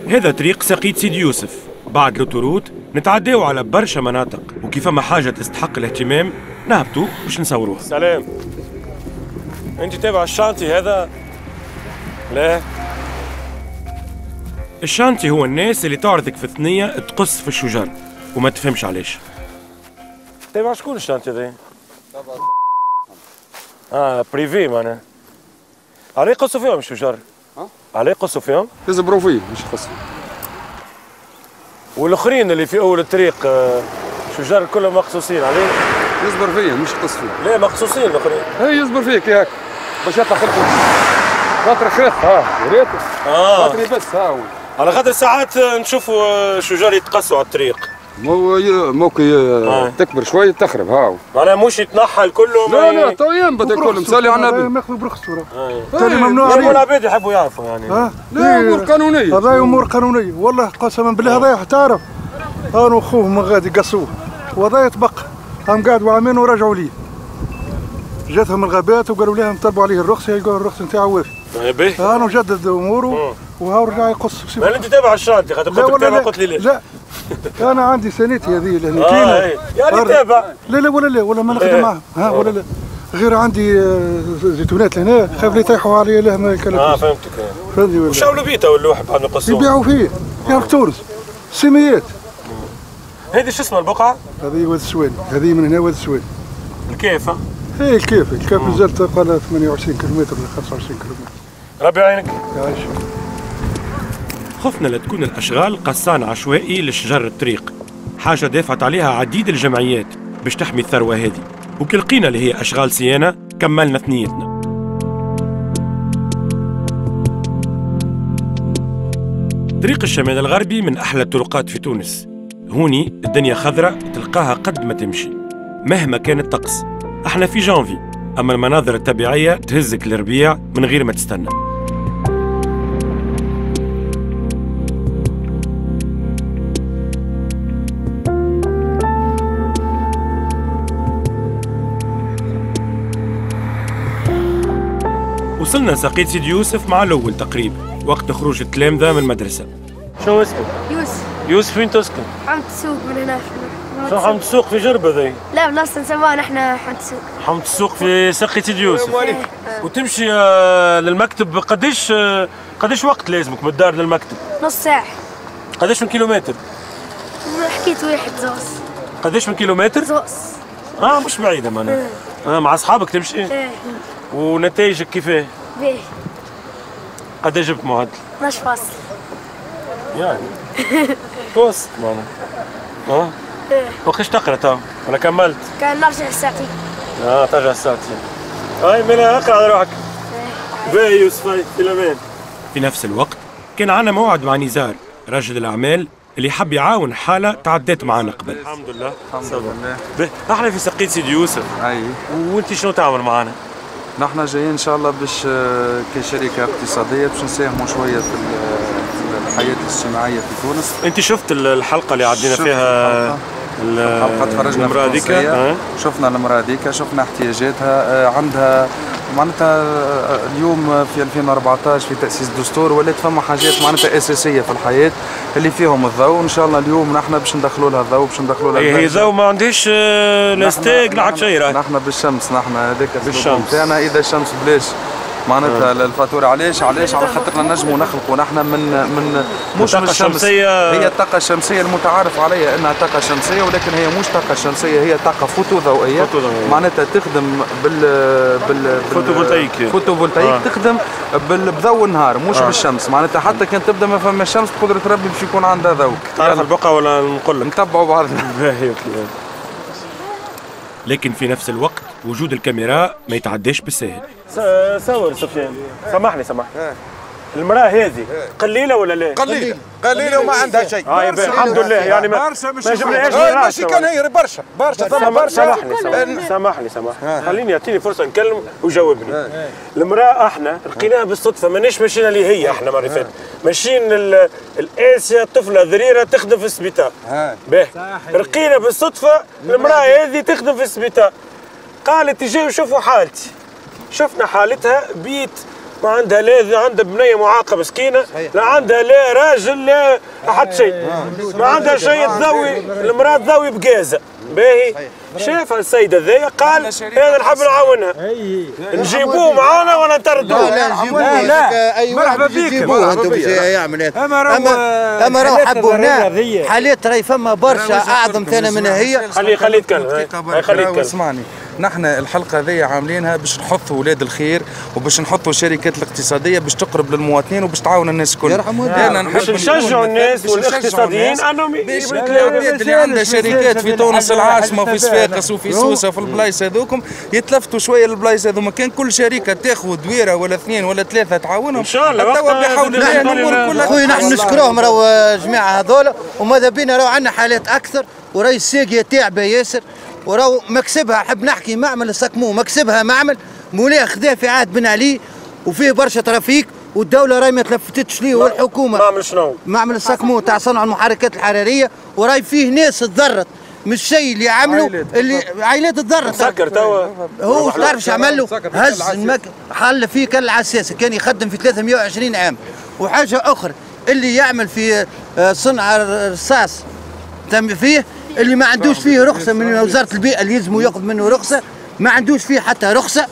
هذا طريق ساقية سيدي يوسف. بعد لوتوروت نتعداو على برشا مناطق، وكيف ما حاجة تستحق الاهتمام نهبطوا باش نصوروها. سلام، انت تابع الشانتي هذا؟ لا، الشانتي هو الناس اللي تعرضك في الثنية تقص في الشجر وما تفهمش علاش. تابع شكون الشانتي هذا؟ بريفي معناها. عليه يقصوا فيهم الشجر؟ عليه يقصوا فيهم؟ يزبروا فيه مش يقصوا. والاخرين اللي في اول الطريق شجر كلهم مقصوصين عليه؟ يزبر فيه مش يقص فيه. لا مقصوصين الاخرين. اي يزبر فيه كي هكا باش يطلع خلفه. خاطر خيط يا ريت. خاطري بس هو. على خاطر ساعات نشوفوا شجر يتقصوا على الطريق. موكي تكبر شوي تخرب هاو. معناها مش يتنحل كله. لا تو ينبت الكل مسالي على النبي. ماخذ برخصه. تالي ممنوع عليه. العباد يحبوا يعرفوا يعني. لا امور قانونيه. هذا امور قانونيه والله قسما بالله هذا تعرف. انا واخوه من غادي قصوه وهذا يتبقى. هم قعدوا عامين ورجعوا لي. جاتهم الغابات وقالوا لهم طلبوا عليه الرخصه يلقوا الرخصه نتاعو وافي. انا جدد اموره وهاو رجع يقص. ما انت تابع الشانتي خاطر قلت تابع قلت لي ليش؟ لا انا عندي سنتي هذه لهنا كاينه. يعني تابع. لا ولا ما نخدم معهم ولا لا. غير عندي زيتونات لهنا خاف لي يطيحوا علي له ما يكلفوش. فهمتك. فهمتني ولا؟ وشاولوا بيته واللوح بعد ما قصوه. يبيعوا فيه يا تونس سميات. هذه شو اسمها البقعه؟ هذه واد السواني، هذه من هنا واد السواني. الكيف ايه الكيف نزلت قال 28 كيلومتر ولا 25 كيلومتر. ربي يعينك. يعيش. خفنا لا تكون الأشغال قصان عشوائي لشجر الطريق، حاجة دافعت عليها عديد الجمعيات باش تحمي الثروة هذه، وكي لقينا اللي هي أشغال صيانة كملنا ثنيتنا. طريق الشمال الغربي من أحلى الطرقات في تونس. هوني الدنيا خضراء تلقاها قد ما تمشي مهما كان الطقس. احنا في جانفي، أما المناظر الطبيعية تهزك للربيع من غير ما تستنى. وصلنا لساقية سيدي يوسف مع الأول تقريبا وقت خروج التلامذة من المدرسة. شو اسمك؟ يوسف. يوسف وين تسكن؟ حمد السوق من هنا. شو حمد السوق في جربة ذي؟ لا بلاصة نسموها نحن حمد السوق. حمد السوق في ساقية سيدي يوسف. وتمشي للمكتب قديش وقت لازمك من الدار للمكتب؟ نص ساعة. قديش من كيلومتر؟ حكيت واحد زوز. قديش من كيلومتر؟ زوز. مش بعيدة معناها. مع أصحابك تمشي؟ ونتائجك كيفاه؟ باهي. قديش جبت معدل؟ 12 فاصل. يعني توسط معناها. وقتاش تقرا تو؟ ولا كملت؟ كان نرجع الساعتين. ترجع الساعتين. هاي من اقرا على روحك. باهي يوسف في الامان. في نفس الوقت كان عنا موعد مع نزار رجل الأعمال اللي حب يعاون حالة تعدات معنا قبل. الحمد لله. احنا في ساقية سيدي يوسف. اي. وانت شنو تعمل معنا؟ نحن جايين ان شاء الله باش كشركه اقتصاديه باش نساهموا شويه في الحياه الاجتماعيه في تونس. انت شفت الحلقه اللي عدينا فيها الحلقه تفرجنا المراه هذيك؟ شفنا المراه هذيك، شفنا احتياجاتها، عندها معناتها اليوم في 2014 في تاسيس دستور ولات فما حاجات معناتها اساسيه في الحياه اللي فيهم الضوء. ان شاء الله اليوم نحن باش ندخلوا لها الضوء، باش ندخلوا لها هي ضوء ما عندهاش لا ستيك لا حتى شيء. نحن بالشمس، نحن هذاك السلوك نتاعنا اذا الشمس بلاش معناتها الفاتوره. علاش على خاطرنا نجموا نخلقوا نحن من مش من الشمس. هي الطاقه الشمسيه المتعارف عليها انها طاقه شمسيه، ولكن هي مش طاقه شمسيه، هي طاقه فوتوضوئيه معناتها تخدم فوتوفولتايك تخدم بضوء النهار مش بالشمس. معناتها حتى كان تبدا ما فما الشمس بقدره ربي باش يكون عندها ضوء. تعرف البقعه ولا نقول لك؟ نتبعوا بعضنا. لكن في نفس الوقت وجود الكاميرا ما يتعداش بالساهل. صور سفيان، سامحني المرأة هذه قليلة ولا لا؟ قليلة وما عندها شيء. الحمد لله يعني ما جبناهاش ماشي كان هي برشا. سامحني خليني يعطيني فرصة نتكلم وجاوبني. المرأة احنا لقيناها بالصدفة، مانيش ماشيين اللي هي احنا مرة فاتت، ماشيين الآسيا طفلة ذريرة تخدم في السبيطار. باهي لقينا بالصدفة المرأة هذه تخدم في السبيطار. قالت تجيو شوفوا حالتي. شفنا حالتها، بيت ما عندها لا عندها بنيه معاقه مسكينه، لا عندها لا راجل لا حتى شيء، ما عندها شيء تذوي المراه تذوي بقازه باهي. شافها السيدة ذي قال انا نحب نعاونها، نجيبوه معانا ولا نطردوه. لا مرحبا بيك يعمل اما راهو حبوا هنا حالات راهي فما برشا اعظم ثاني منها هي. خليه يتكلم. اسمعني، نحن الحلقه هذه عاملينها باش نحثوا اولاد الخير وباش نحطوا الشركات الاقتصاديه باش تقرب للمواطنين وباش تعاون الناس الكل. باش نشجعوا الناس والاقتصاديين انهم البلاد اللي عندها شركات في تونس العاصمه وفي صفاقس وفي سوسه وفي البلايص هذوكم يتلفتوا شويه البلايص هذوما. كان كل شركه تاخذ دويره ولا اثنين ولا ثلاثه تعاونهم ان شاء الله. توا بحول الله الامور كلها. خويا نحن نشكروهم راهو الجماعه هذولا، وماذا بينا راهو عندنا حالات اكثر، وراهي الساقيه تعبه ياسر، وراهو مكسبها حب نحكي معمل السكمو مكسبها معمل مولاه خذاه في عهد بن علي وفيه برشا ترافيك، والدوله راهي ما تلفتتش ليه والحكومه. معمل شنو؟ معمل السكمو تاع صنع المحركات الحراريه، وراهي فيه ناس تضرت من الشيء اللي عملوا اللي عائلات تضرت. سكر توا هو تعرف شو عمل له؟ هز حل فيه كان العساسه، كان يخدم في 320 عام. وحاجه اخرى اللي يعمل في صنع الرصاص تم فيه اللي ما عندوش فيه رخصه من وزاره البيئه اللي يلزموا ياخذ منه رخصه، ما عندوش فيه حتى رخصه،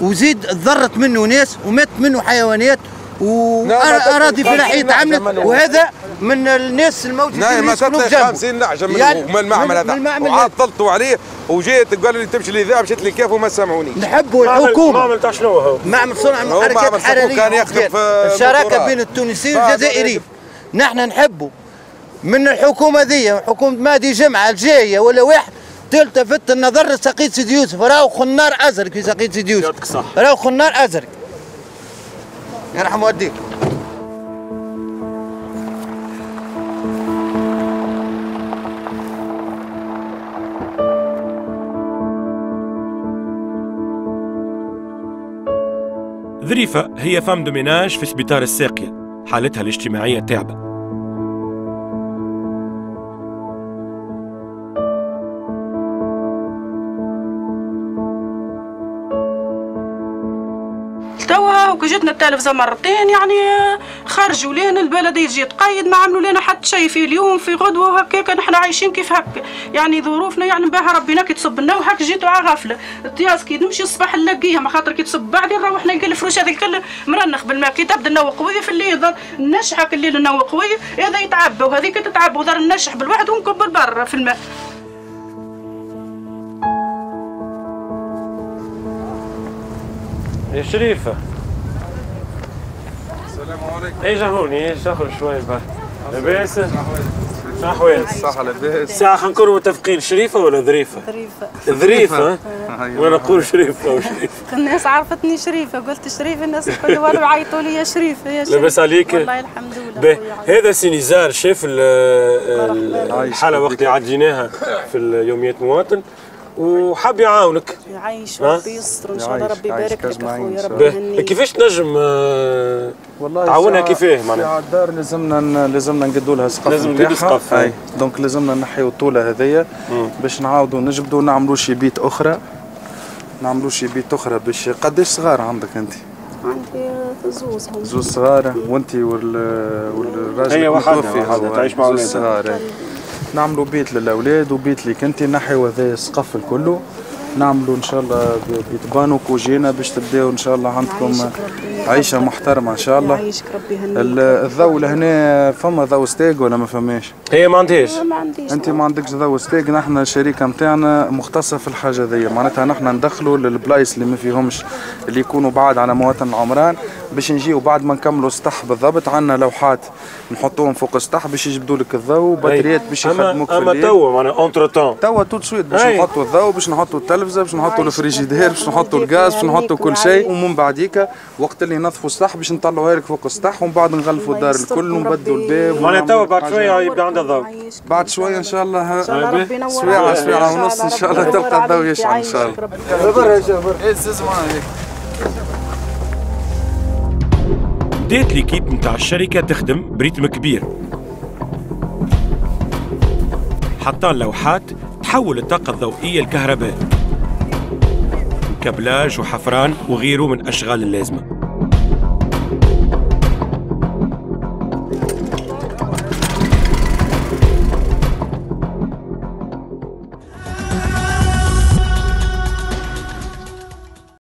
وزيد تضرت منه ناس ومات منه حيوانات واراضي فلاحيه تعملت، وهذا من الناس الموجودين في ما تطلع 50 نعجه من المعمل هذا وعطلتوا عليه وجيت قالوا لي تمشي للاذاعه مشيت للكاف وما سمعونيش. نحبوا الحكومه. معمل تاع شنو هو؟ معمل صنع المحركات الحراريه كان يخدم في الشراكه بين التونسيين والجزائريين. نحن نحبوا من الحكومه ذي حكومه مادي جمعه الجايه ولا واحد تلتفت النظر لسقية سيدي يوسف. راهو خنار ازرق في سقية سيدي يوسف، راهو خنار ازرق يرحم والديك. ظريفة هي فام دو ميناج في سبيطار الساقية، حالتها الاجتماعية تعبة. توا وكي جتنا التلفزة مرتين يعني خرجوا لنا البلدية تجي تقيد، ما عملوا لنا حتى شيء في اليوم في غدوة وهكاك. نحن عايشين كيف هكا يعني ظروفنا يعني باها ربنا كي تصب لنا وهكا جيتوا على غفلة. الطياس كي نمشي الصباح نلاقيها ما خاطر كي تصب بعدين نروح نلقى الفروش هذا الكل مرنخ بالماء. كي تبدا النوى قوية في الليل النشحة كل الليل النوى قوية هذا يتعبى وهذيك تتعبى وضر النشح بالواحد ونكبر برا في الماء. يا شريفة السلام عليكم. ايش هوني ايش اخر شوي بقى لاباس؟ شنو احوالك؟ صحة لاباس. ساعة خلينا نكونوا متفقين، شريفة ولا ظريفة؟ ظريفة. وانا نقول شريفة وشريفة. الناس عرفتني شريفة، قلت شريفة الناس الكل والو يعيطوا لي يا شريفة يا شريفة. لاباس عليك؟ والله الحمد لله. هذا سي نزار شاف الحالة وقت اللي عديناها في اليوميات مواطن وحاب يعاونك. يعيش ربي يستر ان شاء الله، ربي يبارك لك اخويا ربي يهنيك. كيفاش تنجم تعاونها كيفاه معناها؟ في الدار لازمنا نقدوا لها سقف. لازم نقدوا سقف. اي دونك لازمنا نحيو الطوله هذيا باش نعاودوا نجبدوا نعملوا شي بيت اخرى. باش قداش صغار عندك انت؟ عندي زوز صغار وانت والراجل هي وحدها تعيش مع اولادها صغار. نعملوا بيت للاولاد وبيت ليك انت، نحيو هذا السقف الكل، نعملوا ان شاء الله بيت بانوك وجينا باش تبداو ان شاء الله عندكم عيشه محترمه ان شاء الله. يعيشك ربي يهنيك. الضوء لهنا فما ضوء ستيج ولا ما فماش؟ هي ما عندهاش. ما عنديش. انت ما عندكش ضوء ستيج. نحن الشركه نتاعنا مختصه في الحاجه ذي، معناتها نحن ندخلوا للبلايص اللي ما فيهمش اللي يكونوا بعاد على مواطن العمران باش نجيو بعد ما نكملوا السطح بالضبط. عندنا لوحات نحطوهم فوق السطح باش يجبدوا لك الضوء، بطاريات باش يخدموك في الليل. اما توا معناها اونتر تون توا تو سويت باش نحطوا الضوء، باش نحطوا التلفزه، باش نحطوا الفريجيدير، باش نحطوا الغاز، باش نحطوا كل شيء. ومن بعديك وقت اللي نظفوا السطح باش نطلعوها لك فوق السطح، ومن بعد نغلفوا الدار الكل ونبدلوا الباب. معناها توا بعد شويه يبدا عندها ضوء. بعد شويه ان شاء الله سويعه ونص ان شاء الله تلقى الضوء يشعل ان شاء الله. بدات ليكيب نتاع الشركة تخدم بريتم كبير، حتى اللوحات تحول الطاقة الضوئية لكهرباء، كابلاج وحفران وغيره من أشغال اللازمة.